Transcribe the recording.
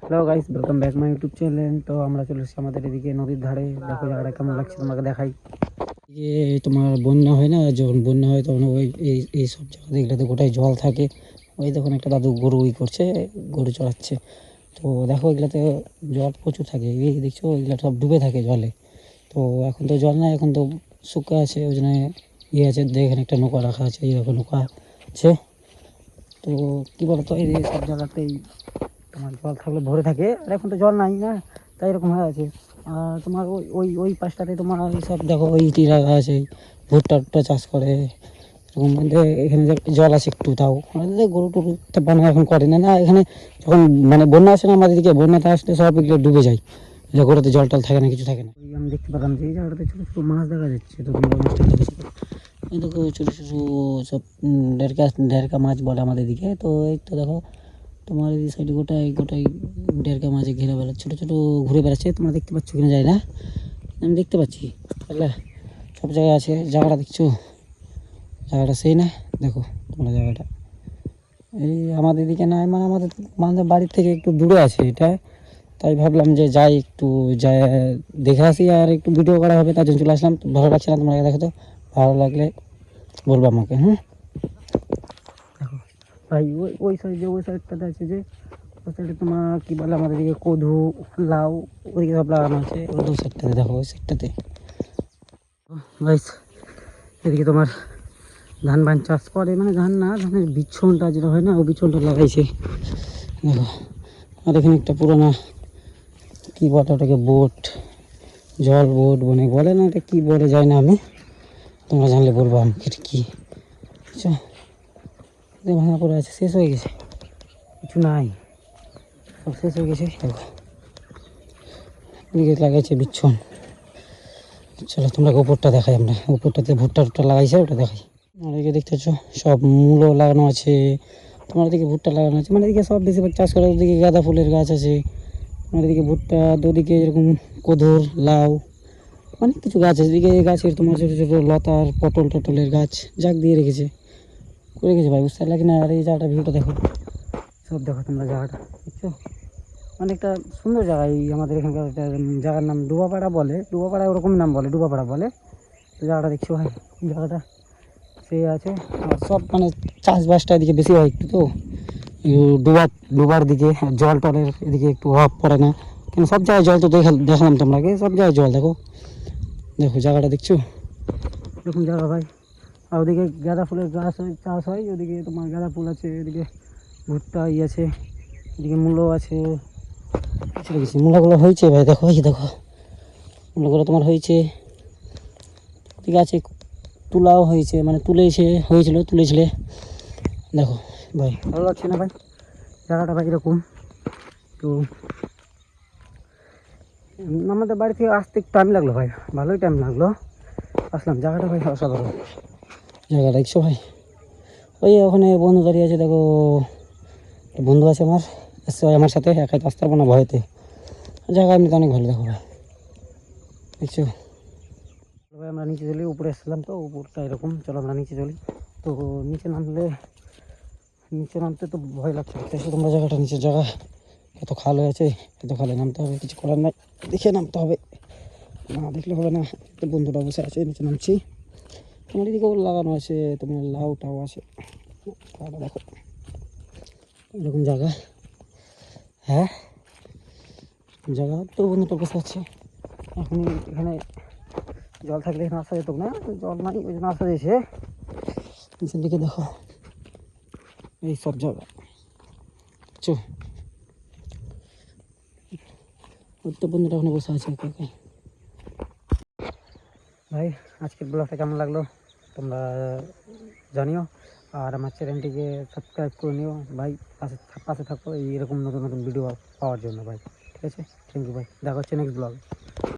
Hello guys, welcome back my YouTube channel. তো আমরা চলে এসেছি আমাদের এদিকে নদীর ধারে। দেখো জায়গাটা কেমন লাগছে তোমাকে দেখাই। তোমার বন্যা হয় না, যখন বন্যা হয় তখন ওই এই সব জায়গা এগুলোতে গোটাই জল থাকে। ওই দেখুন একটা দাদু গরু করছে, গরু চড়াচ্ছে। তো দেখো এগুলোতে জল প্রচুর থাকে, এই দেখছো এগুলো সব ডুবে থাকে জলে। তো এখন তো জল নাই, এখন তো শুকা আছে, ওই জন্য আছে। দেখেন একটা নৌকা রাখা আছে, এই দেখো নৌকা আছে। তো কী বলতো, এই সব জায়গাতেই তোমার জল থাকলে ভরে থাকে, আর এখন তো জল নাই না, তাই এরকম হয়ে আছে। আর তোমার ওই ওই ওই পাশটাতে তোমার সব দেখো ওই টিরা গাছ, এই ভুট্টা টুট্টা চাষ করে এরকম। মধ্যে এখানে জল আছে একটু, তাও আমাদের গরু টরু তো বানা এখন করে না। না এখানে যখন মানে বন্যা আসে না আমাদের দিকে, বন্যাতে আসলে সব এগুলো ডুবে যায়, গরুতে জল টল থাকে না, কিছু থাকে না। আমি দেখতে পেলাম যে এই জায়গাটাতে ছোটো ছোটো মাছ দেখা যাচ্ছে। তো তোমরা মাছটা দেখেছি, এই দেখো ছোটো ছোটো সব ডেরকা মাছ বলে আমাদের দিকে। তো এই তো দেখো তোমার এই সাইডে গোটাই গোটাই ডেরকা মাঝে ঘিরে বেড়াচ্ছে, ছোটো ছোটো ঘুরে বেড়াচ্ছে। তোমরা দেখতে পাচ্ছ কিনা যায় না, আমি দেখতে পাচ্ছি বুঝলে, সব জায়গায় আছে। জায়গাটা দেখছো, জায়গাটা সেই না, দেখো তোমরা জায়গাটা এই আমাদের দিকে নাই, মানে আমাদের বাড়ির থেকে একটু দূরে আছে এটা। তাই ভাবলাম যে যাই একটু, যাই দেখে আসি, আর একটু ভিডিও করা হবে, তার জন্য চলে আসলাম। ভালো লাগছে না তোমরা দেখো তো, ভালো লাগলে বলবো আমাকে। দেখো ভাই, ওই ওই সাইডে, ওই সাইডটাতে আছে যে, ওই সাইডে তোমার কী বলে আমাদের দিকে কদু, লাউ, ওইদিকে সব লাগানো আছে। ওই দু সাইডটাতে দেখো, ওই সাইডটাতে গাইস, এদিকে তোমার ধান বান চাষ করে, মানে ধান না, ধানের বিছনটা যেটা হয় না, ওই বিছনটা লাগাইছে দেখো। আর এখানে একটা পুরোনো কী বলে ওটাকে, বোট, জল বোট বনে বলে না, এটা কী বলে যায় না, আমি তোমরা জানলে বলবো আমাকে এটা কী। বুঝছো, ভাঙা পড়ে আছে, শেষ হয়ে গেছে, কিছু নাই, সব শেষ হয়ে গেছে। দেখো এদিকে লাগাইছে বিচ্ছন। চলো তোমরা উপরটা দেখাই, আমরা উপরটাতে ভুট্টা টুট্টা লাগাইছে, ওটা দেখাই। আর এদিকে দেখতেছ সব মূলো লাগানো আছে, তোমার দিকে ভুট্টা লাগানো আছে, মানে এদিকে সব বেশিরভাগ চাষ করে। ওদিকে গাঁদা ফুলের গাছ আছে, আমার এদিকে ভুট্টা, ওদিকে এরকম কদর, লাউ, অনেক কিছু গাছ আছে। এদিকে গাছের তোমার ছোটো ছোটো লতার পটল টটলের গাছ জাগ দিয়ে রেখেছে, করে রেখেছে ভাই, বুঝতে পারলে কিনা। আর এই জায়গাটা ভিউটা দেখো, সব দেখো তোমরা জায়গাটা দেখছো, অনেকটা সুন্দর জায়গা। এই আমাদের এখানকার একটা জায়গার নাম ডুবাপাড়া বলে, ডুবাপাড়া ওরকম নাম বলে, ডুবাপাড়া বলে। তো জায়গাটা দেখছো ভাই, জায়গাটা সে আছে। আর সব মানে চাষবাসটা এদিকে বেশি হয় একটু, তো ডুবার দিকে জল টলের এদিকে একটু অভাব পড়ে না, কিন্তু সব জায়গায় জল তো দেখালাম তোমরাকে, সব জায়গায় জল। দেখো দেখো জায়গাটা দেখছো, এরকম জায়গা ভাই। আর ওদিকে গাঁদা ফুলের গাছ চাষ হয়, ওদিকে তোমার গাঁদা ফুল আছে, এদিকে ভুট্টা আছে, এদিকে মূলো আছে। চলে গেছি, মূলাগুলো হয়েছে ভাই, দেখো এই দেখো মূলাগুলো তোমার হয়েছে, ঠিক আছে, তুলাও হয়েছে, মানে তুলেছিলে। দেখো ভাই, ভালো লাগছে না ভাই জায়গাটা ভাই এরকম। তো আমাদের বাড়ি থেকে আসতে টাইম লাগলো ভাই, ভালোই টাইম লাগলো, আসলাম। জায়গাটা ভাই অসাধারণ জায়গা, দেখছো ভাই। ওই ওখানে বন্ধু দাঁড়িয়ে আছে, দেখো বন্ধু আছে আমার, এসছে আমার সাথে, একাই আসতে পারবো না ভয়েতে। জায়গা এমনিতে অনেক ভালো, দেখো ভাই দেখছো ভাই। আমরা নিচে চলি, উপরে এসেছিলাম তো, উপরটা এরকম। চলো আমরা নিচে চলি। তো নিচে নামতে তো ভয় লাগছে, দেখো তোমরা জায়গাটা, নিচের জায়গা এত খাল হয়ে আছে, এত খালে নামতে হবে, কিছু করার নাই, দেখে নামতে হবে, না দেখলে হবে না। তো বন্ধুরা বসে আছে, নিচে নামছি। তোমার এদিকেও লাগানো আছে, তোমার লাউ টাউ আছে, দেখো এরকম জায়গা। হ্যাঁ, জায়গা তো বন্ধুটা বসে আছে। এখন এখানে জল থাকলে এখানে আসা যেত না, জল নাই, ওই জন্য আসা দিয়েছে। নিচের দিকে দেখো এই সব জায়গা, চো ওই তো বন্ধুটা ওখানে বসে আছে একা একাই। ভাই আজকের ব্লগটা কেমন লাগলো তোমরা জানিও, আর আমার চ্যানেলটিকে সাবস্ক্রাইব করে নিও ভাই, পাশে পাশে থাকো এইরকম নতুন নতুন ভিডিও পাওয়ার জন্য ভাই। ঠিক আছে, থ্যাংক ইউ ভাই, দেখা হচ্ছে নেক্সট ব্লগ।